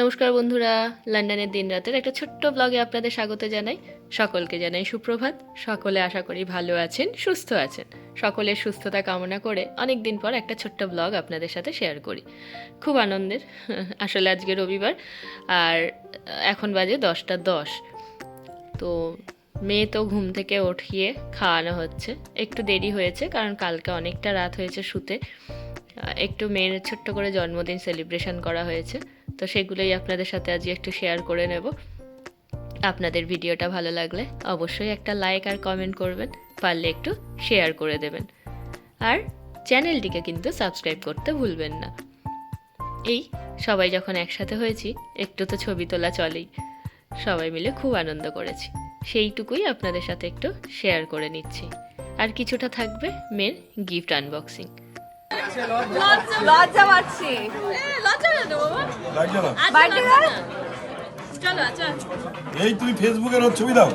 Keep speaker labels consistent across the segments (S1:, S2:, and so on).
S1: নমস্কার বন্ধুরা, লন্ডনের দিন রাতের একটা ছোট্ট ব্লগে আপনাদের স্বাগত জানাই। সকলকে জানাই সুপ্রভাত। সকলে আশা করি ভালো আছেন, সুস্থ আছেন। সকলের সুস্থতা কামনা করে অনেক দিন পর একটা ছোট্ট ব্লগ আপনাদের সাথে শেয়ার করি। খুব আনন্দের। আসলে আজকে রবিবার আর এখন বাজে 10টা 10। তো মেয়ে তো ঘুম থেকে উঠিয়ে খাওয়ানো হচ্ছে। একটু দেরি হয়েছে কারণ কালকে অনেকটা রাত হয়েছে শুতে। একটু মেয়ের ছোট্ট করে জন্মদিন সেলিব্রেশন করা হয়েছে, তো সেগুলোই আপনাদের সাথে আজকে একটু শেয়ার করে নেব। আপনাদের ভিডিওটা ভালো লাগলে অবশ্যই একটা লাইক আর কমেন্ট করবেন, পারলে একটু শেয়ার করে দেবেন, আর চ্যানেলটিকে কিন্তু সাবস্ক্রাইব করতে ভুলবেন না। এই সবাই যখন একসাথে হয়েছি একটু তো ছবি তোলা চলেই। সবাই মিলে খুব আনন্দ করেছি, সেইটুকুই আপনাদের সাথে একটু শেয়ার করে নিচ্ছি। আর কিছুটা থাকবে মেয়ের গিফট আনবক্সিং।
S2: লজ্জা পাচ্ছি।
S3: লজ্জা কেন বাবা?
S4: লাগছে না।
S2: বার্থডে গার্ল
S3: চলো আচ্ছা
S4: এই তুমি ফেসবুকে রোজ ছবি দাও।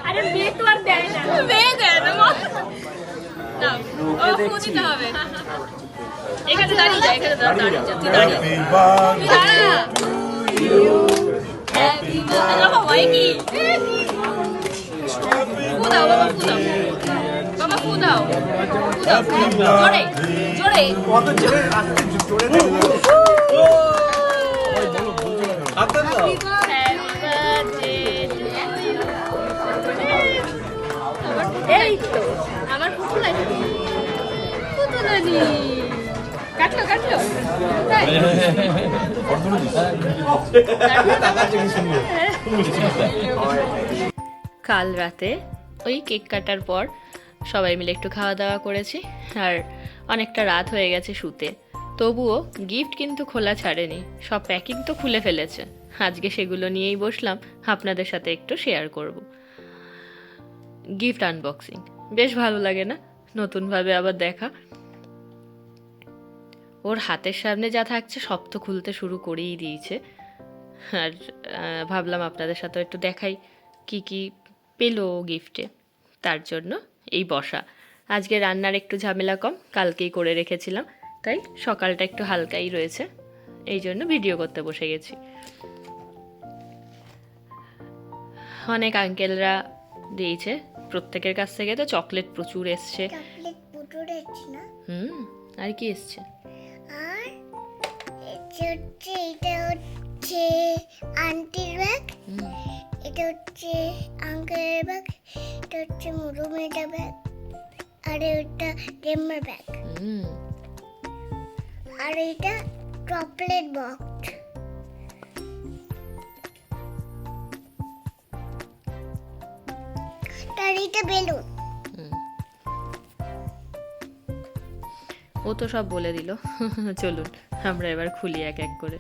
S3: আরে মেয়ে তো আর দেয় না, মেয়ে দেয় না মা। দাও ও ফোন দিতে হবে। এখানে দাঁড়িয়ে যা, এখানে দাঁড়িয়ে যা, তুই দাঁড়িয়ে যা।
S4: Happy birthday.
S3: দাঁড়া বাবা হয় কি ফু দাও বাবা, ফু দাও বাবা, ফু দাও, ফু দাও, ফু দাও। জোরে জোরে Happy birthday to you. এই তো আমার পুতুলানি, পুতুলানি কাটলো কাটলো তাই?
S1: কাল রাতে ওই কেক কাটার পর সবাই মিলে একটু খাওয়া দাওয়া করেছি, আর অনেকটা রাত হয়ে গেছে শুতে। তবুও গিফট কিন্তু খোলা ছাড়েনি, সব প্যাকিং তো খুলে ফেলেছে। আজকে সেগুলো নিয়েই বসলাম, আপনাদের সাথে একটু শেয়ার করব। গিফট আনবক্সিং বেশ ভালো লাগে না, নতুনভাবে আবার দেখা। ওর হাতের সামনে যা থাকছে সব তো খুলতে শুরু করেই দিয়েছে। আর ভাবলাম আপনাদের সাথে একটু দেখাই কি কি পেলো গিফটে। তার জন্য এই বসা। আজকে রান্নার একটু ঝামেলা কম, কালকেই করে রেখেছিলাম, তাই সকালটা একটু হালকাই রয়েছে, এই জন্য ভিডিও করতে বসে গেছি। অনেক আঙ্কেলরা দিয়েছে, প্রত্যেকের কাছ থেকে তো চকলেট প্রচুর এসছে।
S5: চকলেট পুটুর আছে না?
S1: আর কি এসছে?
S5: আর এটা হচ্ছে আন্টির ব্যাগ, এটা হচ্ছে আঙ্কেলের ব্যাগ, এটা হচ্ছে মুরুমেটা ব্যাগ, আর এটা ডেমার ব্যাগ, আর এটা চকলেট বক্স। আর এটা বেলুন।
S1: ও তো সব বলে দিল। চলুন আমরা এবার খুলি এক এক করে।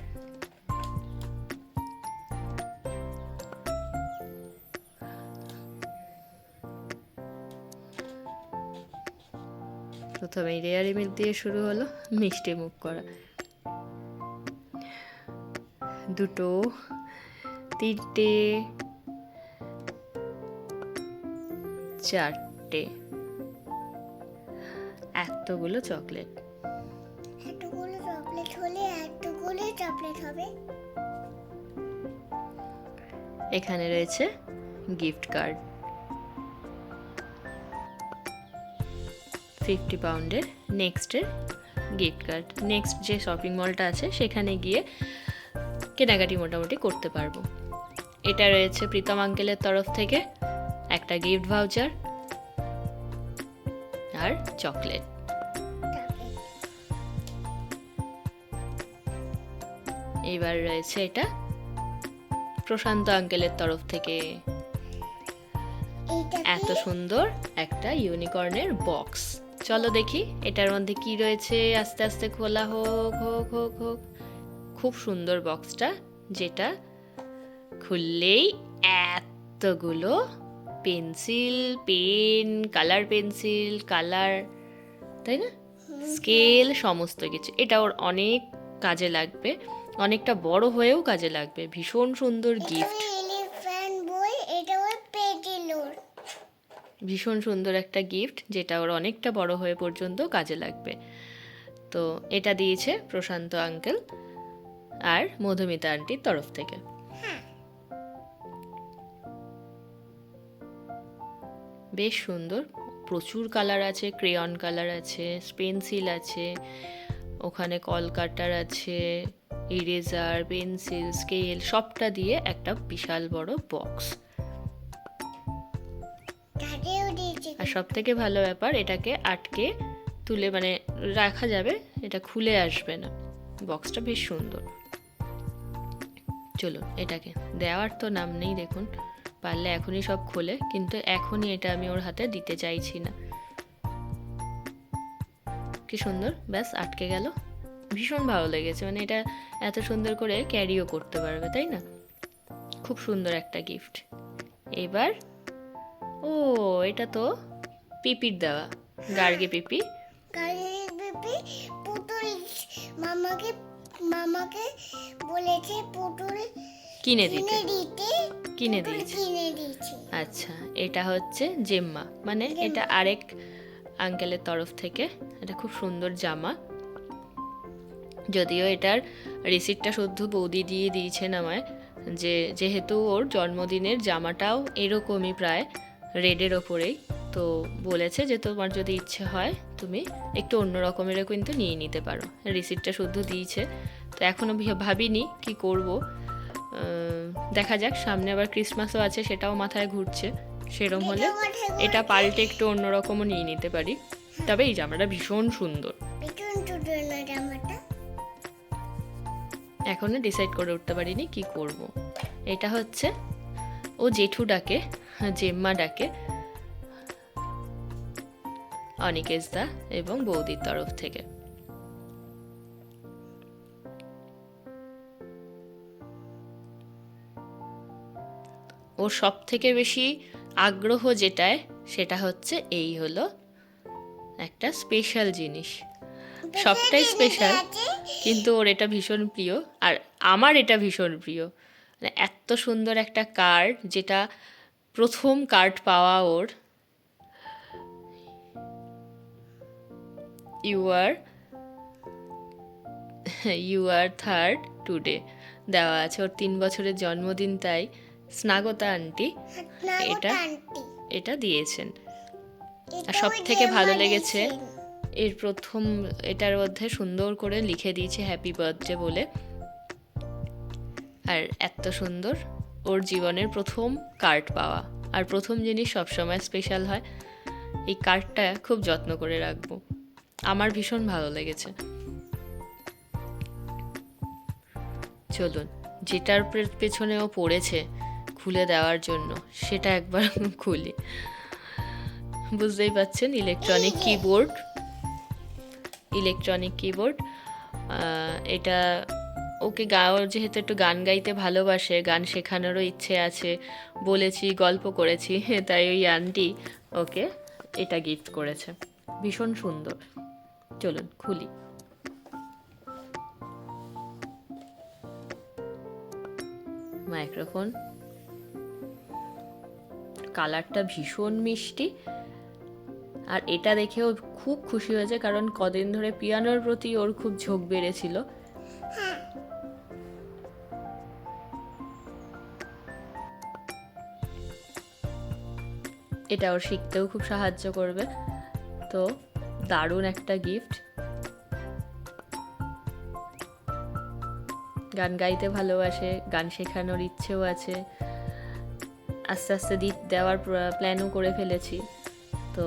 S1: প্রথমে ডেয়ারি মিল্ক দিয়ে শুরু হলো মিষ্টি মুখ করা। দুটো, তিনটে, চারটে, এতগুলো চকলেট।
S5: এতগুলো চকলেট হলে এতগুলো চকলেট হবে।
S1: এখানে রয়েছে গিফট কার্ড, 50 পাউন্ডের নেক্সটের গিফট কার্ড। নেক্সট যে শপিং মলটা আছে সেখানে গিয়ে কেনাকাটি মোটামুটি করতে পারবো। এটা রয়েছে প্রীতম আঙ্কেলের তরফ থেকে একটা গিফট ভাউচার আর চকলেট। এবার রয়েছে এটা প্রশান্ত আঙ্কেলের তরফ থেকে এত সুন্দর একটা ইউনিকর্নের বক্স। চলো দেখি এটার মধ্যে কি রয়েছে। আস্তে আস্তে খোলা হোক হোক হোক হোক। খুব সুন্দর বক্সটা, যেটা খুললেই এতগুলো pencil, pen, colour pencil, colour, তাই না, স্কেল, সমস্ত কিছু। এটা ওর অনেক কাজে লাগবে, অনেকটা বড় হয়েও কাজে লাগবে। ভীষণ সুন্দর গিফট,
S5: এলিফ্যান্ট বই, এটা ওর পেটিলোর।
S1: ভীষণ সুন্দর একটা গিফট, যেটা ওর অনেকটা বড় হয়ে পর্যন্ত কাজে লাগবে। তো এটা দিয়েছে প্রশান্ত আঙ্কেল আর মধুমিতা আন্টির তরফ থেকে। বেশ সুন্দর, প্রচুর কালার আছে, ক্রেয়ন কালার আছে, পেন্সিল আছে, ওখানে কলকাটার আছে, ইরেজার, পেন্সিল, স্কেল সবটা দিয়ে একটা বিশাল বড় বক্স।
S5: দাদিও দিয়েছে।
S1: আর সব থেকে ভালো ব্যাপার, এটাকে আটকে তুলে মানে রাখা যাবে, এটা খুলে আসবে না। বক্সটা বেশ সুন্দর। চলুন, এটাকে দেওয়ার তো নাম নেই, দেখুন পারলে এখনই সব খোলে, কিন্তু এখনই এটা আমি ওর হাতে দিতে চাইছি না। কি সুন্দর, ব্যাস আটকে গেল। ভীষণ ভালো লেগেছে, মানে এটা এত সুন্দর করে ক্যারিও করতে পারবে, তাই না? খুব সুন্দর একটা গিফট। এবার ও, এটা তো পিপির দেওয়া, গার্গে পিপি।
S5: কালের বেবি পুতুল মামাকে মামাকে বলেছে পুতুল
S1: কিনে দিতে,
S5: কিনে
S1: কিনে দিয়েছে।
S5: কিনে দিয়েছে।
S1: আচ্ছা, এটা হচ্ছে জেম্মা, মানে এটা আরেক আঙ্কেলের তরফ থেকে। এটা খুব সুন্দর জামা, যদিও এটার রিসিপ্টটা শুদ্ধ বৌদি দিয়ে দিয়েছেন আমায়, যেহেতু ওর জন্মদিনের জামাটাও এরকমই প্রায় রেডের ওপরেই, তো বলেছে যে তোমার যদি ইচ্ছে হয় তুমি একটু অন্য রকমেরও কিন্তু নিয়ে নিতে পারো। রিসিপ্টটা শুদ্ধ দিয়েছে, তো এখনও ভাবিনি কি করব। দেখা যাক, সামনে আবার ক্রিসমাসও আছে, সেটাও মাথায় ঘুরছে। সেরম হলে এটা পাল্টে একটু অন্যরকমও নিয়ে নিতে পারি। তবে এই জামাটা ভীষণ সুন্দর।
S5: ভীষণ সুন্দর না জামাটা।
S1: এখনো ডিসাইড করে উঠতে পারিনি কি করব। এটা হচ্ছে ও জেঠু ডাকে, জেম্মা ডাকে, অনিকেশ দা এবং বৌদির তরফ থেকে। ওর সব থেকে বেশি আগ্রহ যেটায়, সেটা হচ্ছে এই হলো একটা স্পেশাল জিনিস। সবটাই স্পেশাল, কিন্তু ওর এটা ভীষণ প্রিয়, আর আমার এটা ভীষণ প্রিয়। মানে এত সুন্দর একটা কার্ড, যেটা প্রথম কার্ড পাওয়া ওর। ইউ আর থার্ড টুডে দেওয়া আছে। ওর 3 বছরের জন্মদিন, তাই স্নাগতা আন্টি এটা এটা দিয়েছেন। আর সব থেকে ভালো লেগেছে, এর প্রথম এটার মধ্যে সুন্দর করে লিখে দিয়েছে হ্যাপি বার্থডে বলে। আর এত সুন্দর, ওর জীবনের প্রথম কার্ড পাওয়া, আর প্রথম জিনিস সবসময় স্পেশাল হয়। এই কার্ডটা খুব যত্ন করে রাখবো, আমার ভীষণ ভালো লেগেছে। চলুন, যেটার পেছনে ও পড়েছে খুলে দেওয়ার জন্য, সেটা একবার খুলি। বুঝতেই পাচ্ছেন, ইলেকট্রনিক কিবোর্ড। এটা ওকে ওর যেহেতু একটু গান গাইতে ভালোবাসে, গান শেখানোরও ইচ্ছে আছে, বলেছি, গল্প করেছি, তাই ওই আন্টি ওকে এটা গিফট করেছে। ভীষণ সুন্দর। চলুন খুলি। মাইক্রোফোন, কালারটা ভীষণ মিষ্টি। আর এটা দেখেও খুব খুশি হয়েছে, কারণ কদিন ধরে পিয়ানোর প্রতি ওর খুব ঝোঁক বেড়েছিল। এটা ওর শিখতেও খুব সাহায্য করবে। তো দারুণ একটা গিফট। গান গাইতে ভালোবাসে, গান শেখানোর ইচ্ছেও আছে, আস্তে আস্তে দেওয়ার প্ল্যানও করে ফেলেছি। তো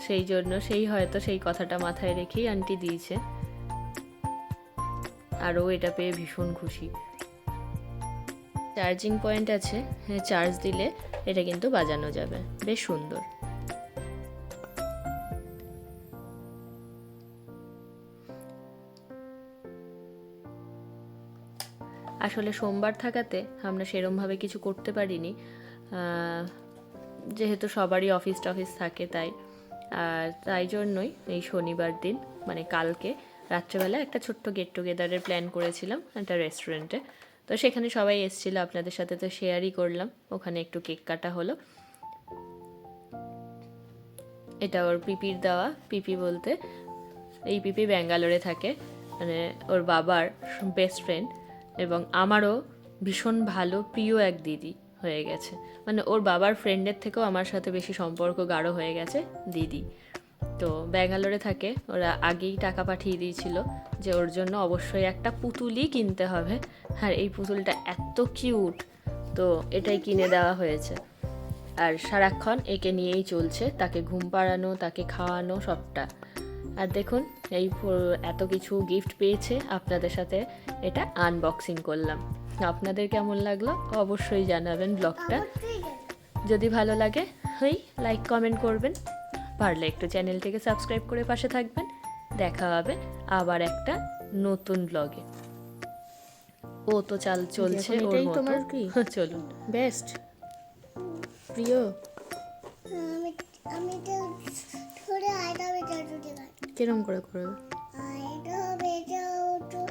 S1: সেই জন্য হয়তো সেই কথাটা মাথায় রেখেই আন্টি দিয়েছে। আরও এটা পেয়ে ভীষণ খুশি। চার্জিং পয়েন্ট আছে, চার্জ দিলে এটা কিন্তু বাজানো যাবে। বেশ সুন্দর। আসলে সোমবার থাকাতে আমরা সেরমভাবে কিছু করতে পারিনি, যেহেতু সবারই অফিস টফিস থাকে, তাই জন্যই এই শনিবার দিন মানে কালকে রাত্রেবেলা একটা ছোট্ট গেট টুগেদারের প্ল্যান করেছিলাম একটা রেস্টুরেন্টে। তো সেখানে সবাই এসেছিল, আপনাদের সাথে তো শেয়ারই করলাম। ওখানে একটু কেক কাটা হলো। এটা ওর পিপির দেওয়া, পিপি বলতে এই পিপি ব্যাঙ্গালোরে থাকে, মানে ওর বাবার বেস্ট ফ্রেন্ড এবং আমারও ভীষণ ভালো প্রিয় এক দিদি হয়ে গেছে। মানে ওর বাবার ফ্রেন্ডের থেকেও আমার সাথে বেশি সম্পর্ক গাঢ় হয়ে গেছে দিদি। তো ব্যাঙ্গালোরে থাকে, ওরা আগেই টাকা পাঠিয়ে দিয়েছিল যে ওর জন্য অবশ্যই একটা পুতুলই কিনতে হবে, আর এই পুতুলটা এত কিউট, তো এটাই কিনে দেওয়া হয়েছে। আর সারাক্ষণ একে নিয়েই চলছে, তাকে ঘুম পাড়ানো, তাকে খাওয়ানো সবটা। আর দেখুন এই এত কিছু গিফট পেয়েছে, আপনাদের সাথে এটা আনবক্সিং করলাম। আপনাদের কেমন লাগলো অবশ্যই জানাবেন ব্লগটা। যদি ভালো লাগে লাইক কমেন্ট করবেন, পারলে একটু চ্যানেলটিকে সাবস্ক্রাইব করে পাশে থাকবেন। দেখা হবে আবার একটা নতুন ব্লগে। ও তো চলছে ওর
S3: এটাই
S1: মতো।
S3: তোমার কি?
S1: চলুন।
S3: বেস্ট প্রিয়
S5: আমি আমি তো ধরে আয়টা বেটা দুটি গান
S3: কিরম করে করবে?
S5: আয়টা বেটাও তো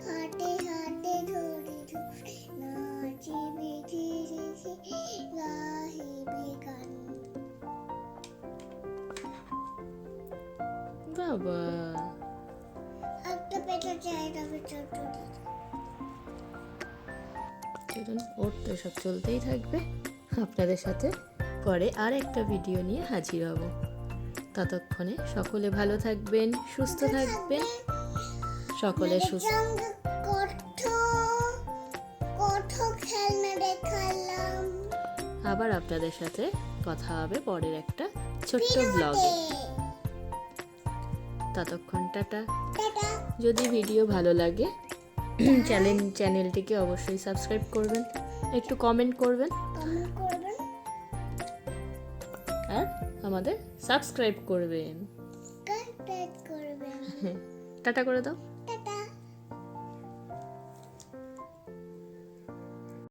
S5: হাতে হাতে ধরে ধরে নাচিবি ধীরে গাহিবি গান।
S3: বাবা
S5: একটা পেটা চাইটা বেটা দুটি
S3: চলুন, ওর তো সব চলতেই থাকবে। আপনাদের সাথে পরে আর একটা ভিডিও নিয়ে হাজির হব। ততক্ষণে সকলে ভালো থাকবেন, সুস্থ থাকবেন, সকলে সুস্থ।
S5: সঙ্গে কত খেলনা দেখালাম
S3: আবার আপনাদের সাথে কথা হবে পরের একটা ছোট্ট ব্লগে। ততক্ষণ টাটা।
S5: টাটা
S3: যদি ভিডিও ভালো লাগে চ্যানেলটিকে অবশ্যই সাবস্ক্রাইব করবেন, একটু কমেন্ট করবেন
S5: কমেন্ট করবেন
S3: আর আমাদের সাবস্ক্রাইব করবেন।
S5: কন্ট্যাক্ট করবেন
S3: টাটা করে দাও।